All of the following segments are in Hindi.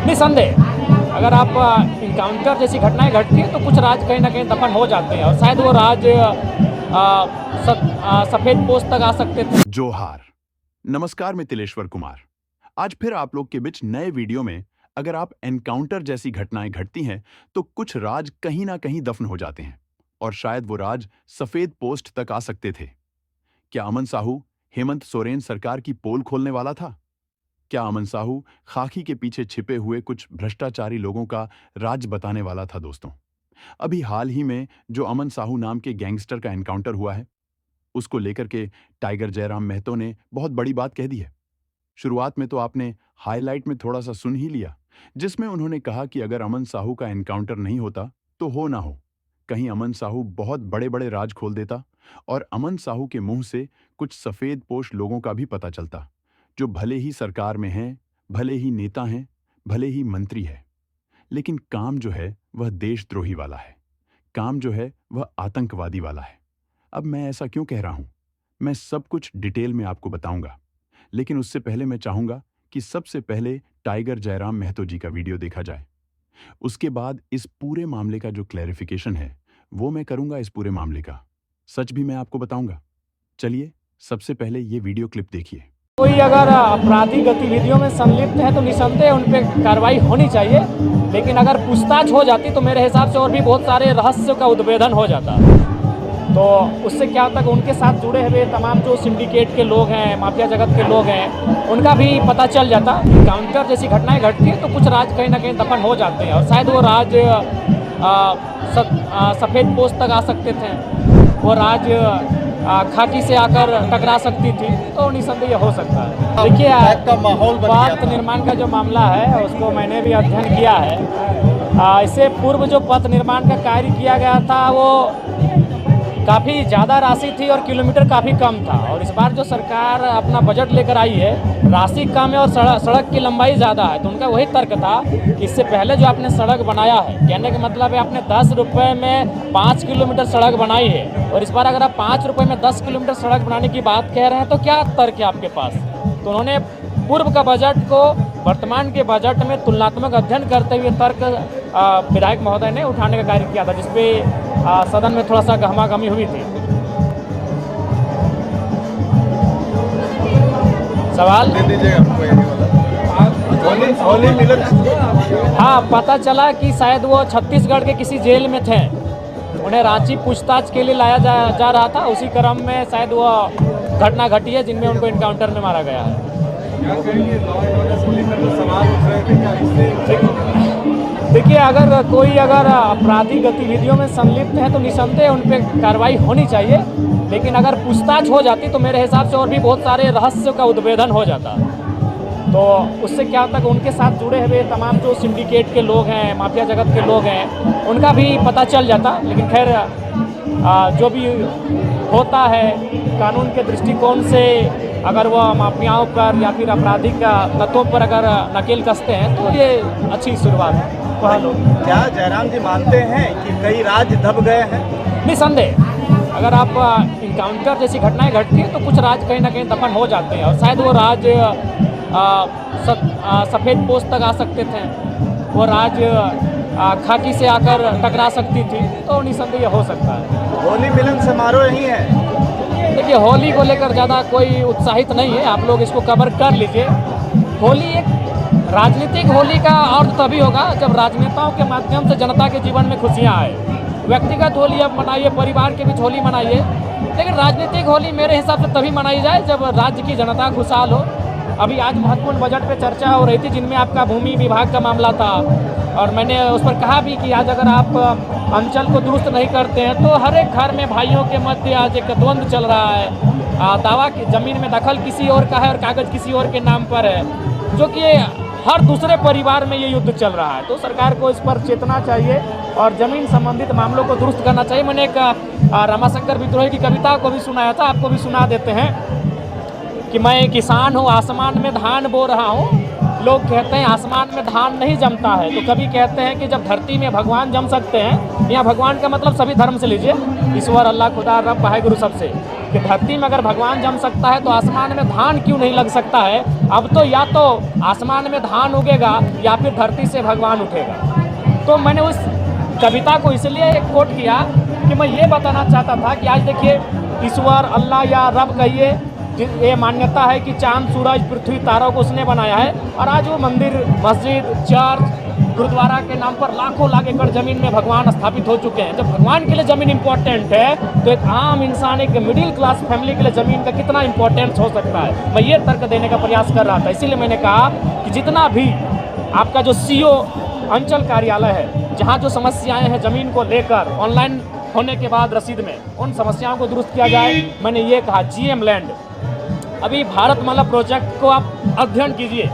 निसंदेह अगर आप इनकाउंटर जैसी घटनाएं घटती हैं तो कुछ राज कहीं ना कहीं दफन हो जाते हैं और शायद वो राज सफेद पोस्ट तक आ सकते थे। जोहार, नमस्कार। मैं तिलेश्वर कुमार आज फिर आप लोग के बीच नए वीडियो में। अगर आप एनकाउंटर जैसी घटनाएं घटती हैं तो कुछ राज कहीं ना कहीं दफन हो जाते हैं और शायद वो राज सफेद पोस्ट तक आ सकते थे। क्या अमन साहू हेमंत सोरेन सरकार की पोल खोलने वाला था? क्या अमन साहू खाकी के पीछे छिपे हुए कुछ भ्रष्टाचारी लोगों का राज बताने वाला था? दोस्तों, अभी हाल ही में जो अमन साहू नाम के गैंगस्टर का एनकाउंटर हुआ है, उसको लेकर के टाइगर जयराम महतो ने बहुत बड़ी बात कह दी है। शुरुआत में तो आपने हाईलाइट में थोड़ा सा सुन ही लिया, जिसमें उन्होंने कहा कि अगर अमन साहू का एनकाउंटर नहीं होता तो हो ना हो, कहीं अमन साहू बहुत बड़े बड़े राज खोल देता और अमन साहू के मुंह से कुछ सफेद पोश लोगों का भी पता चलता, जो भले ही सरकार में हैं, भले ही नेता हैं, भले ही मंत्री है, लेकिन काम जो है वह देशद्रोही वाला है, काम जो है वह आतंकवादी वाला है। अब मैं ऐसा क्यों कह रहा हूं? मैं सब कुछ डिटेल में आपको बताऊंगा, लेकिन उससे पहले मैं चाहूंगा कि सबसे पहले टाइगर जयराम महतो जी का वीडियो देखा जाए। उसके बाद इस पूरे मामले का जो क्लैरिफिकेशन है वो मैं करूंगा। इस पूरे मामले का सच भी मैं आपको बताऊंगा। चलिए सबसे पहले ये वीडियो क्लिप देखिए। कोई अगर आपराधिक गतिविधियों में संलिप्त है तो निसंदेह उन पर कार्रवाई होनी चाहिए, लेकिन अगर पूछताछ हो जाती तो मेरे हिसाब से और भी बहुत सारे रहस्यों का उद्भेदन हो जाता। तो उससे क्या होता कि उनके साथ जुड़े हुए तमाम जो सिंडिकेट के लोग हैं, माफिया जगत के लोग हैं, उनका भी पता चल जाता। काउंटर जैसी घटनाएं घटती हैं तो कुछ राज कहीं ना कहीं दफन हो जाते हैं और शायद वो राज सफ़ेद पोस्ट तक आ सकते थे, वो राज खाकी से आकर टकरा सकती थी, तो निसंदेह हो सकता है। देखिए, पथ निर्माण का जो मामला है उसको मैंने भी अध्ययन किया है। इससे पूर्व जो पथ निर्माण का कार्य किया गया था वो काफ़ी ज़्यादा राशि थी और किलोमीटर काफ़ी कम था, और इस बार जो सरकार अपना बजट लेकर आई है, राशि कम है और सड़क की लंबाई ज़्यादा है, तो उनका वही तर्क था कि इससे पहले जो आपने सड़क बनाया है, कहने का मतलब है आपने 10 रुपये में 5 किलोमीटर सड़क बनाई है, और इस बार अगर आप 5 रुपये में 10 किलोमीटर सड़क बनाने की बात कह रहे हैं तो क्या तर्क है आपके पास? तो उन्होंने पूर्व का बजट को वर्तमान के बजट में तुलनात्मक अध्ययन करते हुए तर्क विधायक महोदय ने उठाने का कार्य किया था, जिसपे सदन में थोड़ा सा गहमागहमी हुई थी। सवाल होली मिलन। हाँ, पता चला कि शायद वो छत्तीसगढ़ के किसी जेल में थे, उन्हें रांची पूछताछ के लिए लाया जा रहा था। उसी क्रम में शायद वो घटना घटी है जिनमें उनको इनकाउंटर में मारा गया है। देखिए, अगर कोई आपराधिक गतिविधियों में संलिप्त है तो निसंदेह उन पर कार्रवाई होनी चाहिए, लेकिन अगर पूछताछ हो जाती तो मेरे हिसाब से और भी बहुत सारे रहस्यों का उद्भेदन हो जाता। तो उससे क्या होता कि उनके साथ जुड़े हुए तमाम जो सिंडिकेट के लोग हैं, माफिया जगत के लोग हैं, उनका भी पता चल जाता। लेकिन खैर, जो भी होता है कानून के दृष्टिकोण से, अगर वह माफियाओं पर या फिर आपराधिक तत्वों पर अगर नकेल कसते हैं तो ये अच्छी शुरुआत है। क्या जयराम जी मानते हैं कि कई राज दब गए हैं? निसंदेह अगर आप इनकाउंटर जैसी घटनाएं घटती हैं तो कुछ राज कहीं ना कहीं दफन हो जाते हैं और शायद वो राज सफ़ेद पोस्ट तक आ सकते थे, वो राज खाकी से आकर टकरा सकती थी, तो निसंदेह हो सकता है। होली मिलन समारोह यही है। देखिए, होली को लेकर ज़्यादा कोई उत्साहित नहीं है, आप लोग इसको कवर कर लीजिए। होली एक राजनीतिक होली का अर्थ तभी होगा जब राजनेताओं के माध्यम से जनता के जीवन में खुशियाँ आए। व्यक्तिगत होली आप मनाइए, परिवार के बीच होली मनाइए, लेकिन राजनीतिक होली मेरे हिसाब से तभी मनाई जाए जब राज्य की जनता खुशहाल हो। अभी आज महत्वपूर्ण बजट पे चर्चा हो रही थी जिनमें आपका भूमि विभाग का मामला था, और मैंने उस पर कहा भी कि आज अगर आप अंचल को दुरुस्त नहीं करते हैं तो हर एक घर में भाइयों के मध्य आज एक द्वंद्व चल रहा है। दावा की ज़मीन में दखल किसी और का है और कागज़ किसी और के नाम पर है, जो कि हर दूसरे परिवार में ये युद्ध चल रहा है। तो सरकार को इस पर चेतना चाहिए और ज़मीन संबंधित मामलों को दुरुस्त करना चाहिए। मैंने एक रमाशंकर विद्रोही की कविता को भी सुनाया था, आपको भी सुना देते हैं कि मैं किसान हूँ, आसमान में धान बो रहा हूँ, लोग कहते हैं आसमान में धान नहीं जमता है, तो कभी कहते हैं कि जब धरती में भगवान जम सकते हैं, या भगवान का मतलब सभी धर्म से लीजिए, ईश्वर, अल्लाह, खुदा, रब, वाहेगुरु सबसे, कि धरती में अगर भगवान जम सकता है तो आसमान में धान क्यों नहीं लग सकता है। अब तो या तो आसमान में धान उगेगा या फिर धरती से भगवान उठेगा। तो मैंने उस कविता को इसलिए एक कोट किया कि मैं ये बताना चाहता था कि आज देखिए, ईश्वर, अल्लाह या रब कहिए, ये मान्यता है कि चांद, सूरज, पृथ्वी, तारों को उसने बनाया है, और आज वो मंदिर, मस्जिद, चर्च, गुरुद्वारा के नाम पर लाखों लाख एकड़ जमीन में भगवान स्थापित हो चुके हैं। जब भगवान के लिए जमीन इंपॉर्टेंट है तो एक आम इंसान, एक मिडिल क्लास फैमिली के लिए जमीन का कितना इंपॉर्टेंस हो सकता है। मैं ये तर्क देने का प्रयास कर रहा था। इसीलिए मैंने कहा कि जितना भी आपका जो सीओ अंचल कार्यालय है, जहाँ जो समस्याएं हैं जमीन को लेकर, ऑनलाइन होने के बाद रसीद में, उन समस्याओं को दुरुस्त किया जाए। मैंने ये कहा जीएम लैंड, अभी भारतमाला प्रोजेक्ट को आप अध्ययन कीजिए,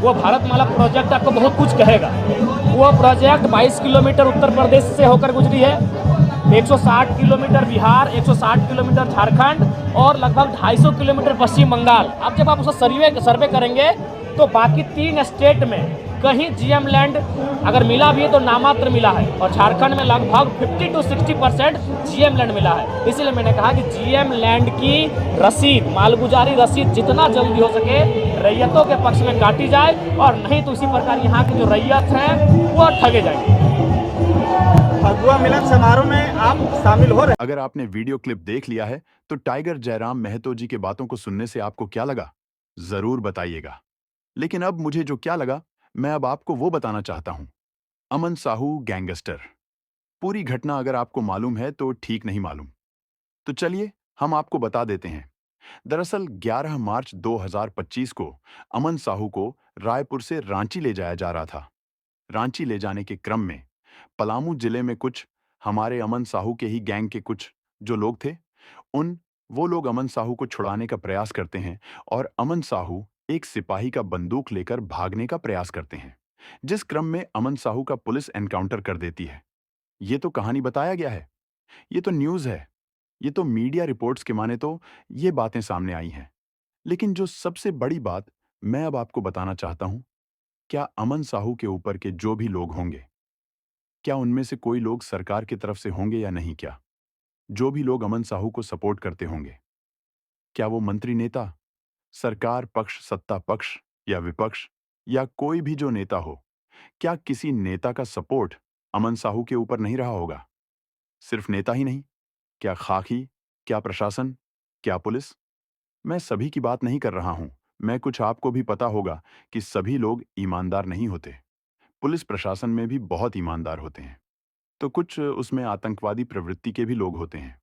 वो भारतमाला प्रोजेक्ट आपको बहुत कुछ कहेगा। वो प्रोजेक्ट 22 किलोमीटर उत्तर प्रदेश से होकर गुजरी है, 160 किलोमीटर बिहार, 160 किलोमीटर झारखंड और लगभग 250 किलोमीटर पश्चिम बंगाल। अब जब आप उसका सर्वे करेंगे तो बाकी 3 स्टेट में कहीं जीएम लैंड अगर मिला भी है तो नामात्र मिला है, और झारखंड में लगभग 50 to 60% जीएम लैंड मिला है। इसीलिए मैंने कहा कि जीएम लैंड की रसीद, मालगुजारी रसीद जितना जल्दी हो सके रैयतों के पक्ष में काटी जाए, और नहीं तो इसी प्रकार यहाँ की जो रैयत है वो ठगे जाएंगे। फगुआ मिलन समारोह में आप शामिल हो रहे हैं। अगर आपने वीडियो क्लिप देख लिया है तो टाइगर जयराम महतो जी के बातों को सुनने से आपको क्या लगा, जरूर बताइएगा। लेकिन अब मुझे जो क्या लगा, मैं अब आपको वो बताना चाहता हूं। अमन साहू गैंगस्टर, पूरी घटना अगर आपको मालूम है तो ठीक नहीं मालूम, तो चलिए हम आपको बता देते हैं। दरअसल 11 मार्च 2025 को अमन साहू को रायपुर से रांची ले जाया जा रहा था। रांची ले जाने के क्रम में पलामू जिले में कुछ हमारे अमन साहू के ही गैंग के कुछ जो लोग थे, वो लोग अमन साहू को छुड़ाने का प्रयास करते हैं, और अमन साहू एक सिपाही का बंदूक लेकर भागने का प्रयास करते हैं, जिस क्रम में अमन साहू का पुलिस एनकाउंटर कर देती है। ये तो कहानी बताया गया है, ये तो न्यूज़ है, ये तो मीडिया रिपोर्ट्स के माने तो ये बातें सामने आई हैं। लेकिन जो सबसे बड़ी बात मैं अब आपको बताना चाहता हूं, क्या अमन साहू के ऊपर के जो भी लोग होंगे, क्या उनमें से कोई लोग सरकार की तरफ से होंगे या नहीं? क्या जो भी लोग अमन साहू को सपोर्ट करते होंगे, क्या वो मंत्री, नेता, सरकार पक्ष, सत्ता पक्ष या विपक्ष, या कोई भी जो नेता हो, क्या किसी नेता का सपोर्ट अमन साहू के ऊपर नहीं रहा होगा? सिर्फ नेता ही नहीं, क्या खाकी, क्या प्रशासन, क्या पुलिस? मैं सभी की बात नहीं कर रहा हूं। मैं कुछ आपको भी पता होगा कि सभी लोग ईमानदार नहीं होते। पुलिस प्रशासन में भी बहुत ईमानदार होते हैं, तो कुछ उसमें आतंकवादी प्रवृत्ति के भी लोग होते हैं।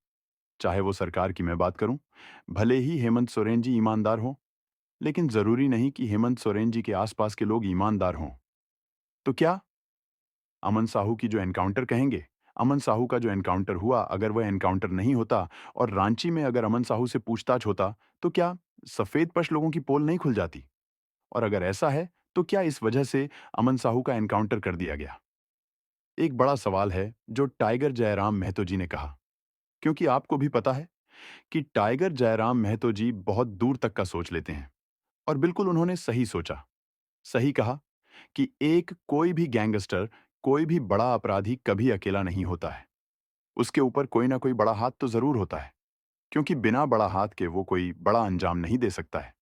चाहे वो सरकार की मैं बात करूं, भले ही हेमंत सोरेन जी ईमानदार हों, लेकिन जरूरी नहीं कि हेमंत सोरेन जी के आसपास के लोग ईमानदार हों। तो क्या अमन साहू की जो एनकाउंटर कहेंगे, अमन साहू का जो एनकाउंटर हुआ, अगर वह एनकाउंटर नहीं होता और रांची में अगर अमन साहू से पूछताछ होता, तो क्या सफेद पश लोगों की पोल नहीं खुल जाती? और अगर ऐसा है तो क्या इस वजह से अमन साहू का एनकाउंटर कर दिया गया? एक बड़ा सवाल है जो टाइगर जयराम महतो जी ने कहा, क्योंकि आपको भी पता है कि टाइगर जयराम महतो जी बहुत दूर तक का सोच लेते हैं, और बिल्कुल उन्होंने सही सोचा, सही कहा कि एक कोई भी गैंगस्टर, कोई भी बड़ा अपराधी कभी अकेला नहीं होता है। उसके ऊपर कोई ना कोई बड़ा हाथ तो जरूर होता है, क्योंकि बिना बड़ा हाथ के वो कोई बड़ा अंजाम नहीं दे सकता है।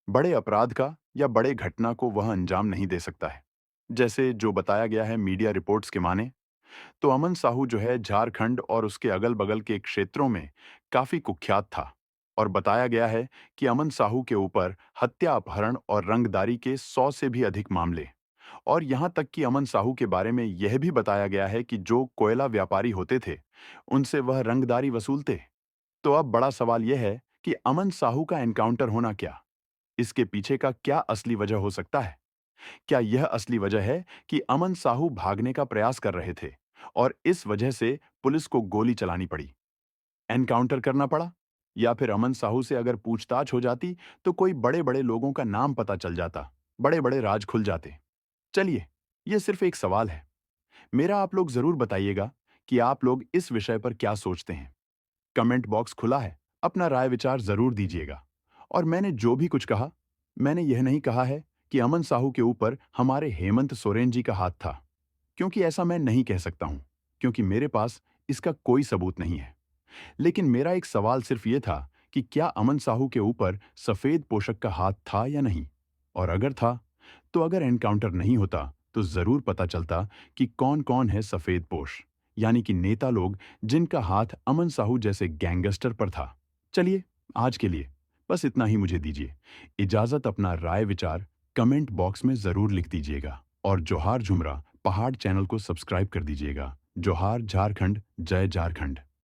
बड़े अपराध का या बड़े घटना को वह अंजाम नहीं दे सकता है। जैसे जो बताया गया है मीडिया रिपोर्ट्स के माने, तो अमन साहू जो है झारखंड और उसके अगल बगल के क्षेत्रों में काफी कुख्यात था, और बताया गया है कि अमन साहू के ऊपर हत्या, अपहरण और रंगदारी के 100 से भी अधिक मामले, और यहां तक कि अमन साहू के बारे में यह भी बताया गया है कि जो कोयला व्यापारी होते थे, उनसे वह रंगदारी वसूलते। तो अब बड़ा सवाल यह है कि अमन साहू का एनकाउंटर होना क्या, इसके पीछे का क्या असली वजह हो सकता है? क्या यह असली वजह है कि अमन साहू भागने का प्रयास कर रहे थे और इस वजह से पुलिस को गोली चलानी पड़ी, एनकाउंटर करना पड़ा? या फिर अमन साहू से अगर पूछताछ हो जाती तो कोई बड़े बड़े लोगों का नाम पता चल जाता, बड़े बड़े राज खुल जाते? चलिए, यह सिर्फ एक सवाल है। मेरा आप लोग जरूर बताइएगा कि आप लोग इस विषय पर क्या सोचते हैं। कमेंट बॉक्स खुला है, अपना राय विचार जरूर दीजिएगा। और मैंने जो भी कुछ कहा, मैंने यह नहीं कहा है कि अमन साहू के ऊपर हमारे हेमंत सोरेन जी का हाथ था, क्योंकि ऐसा मैं नहीं कह सकता हूं, क्योंकि मेरे पास इसका कोई सबूत नहीं है। लेकिन मेरा एक सवाल सिर्फ ये था कि क्या अमन साहू के ऊपर सफेद पोशक का हाथ था या नहीं, और अगर था तो अगर एनकाउंटर नहीं होता तो जरूर पता चलता कि कौन कौन है सफेद पोश, यानी कि नेता लोग जिनका हाथ अमन साहू जैसे गैंगस्टर पर था। चलिए, आज के लिए बस इतना ही मुझे दीजिए इजाजत। अपना राय विचार कमेंट बॉक्स में जरूर लिख दीजिएगा और जोहार झुमरा पहाड़ चैनल को सब्सक्राइब कर दीजिएगा। जोहार झारखंड, जय झारखंड।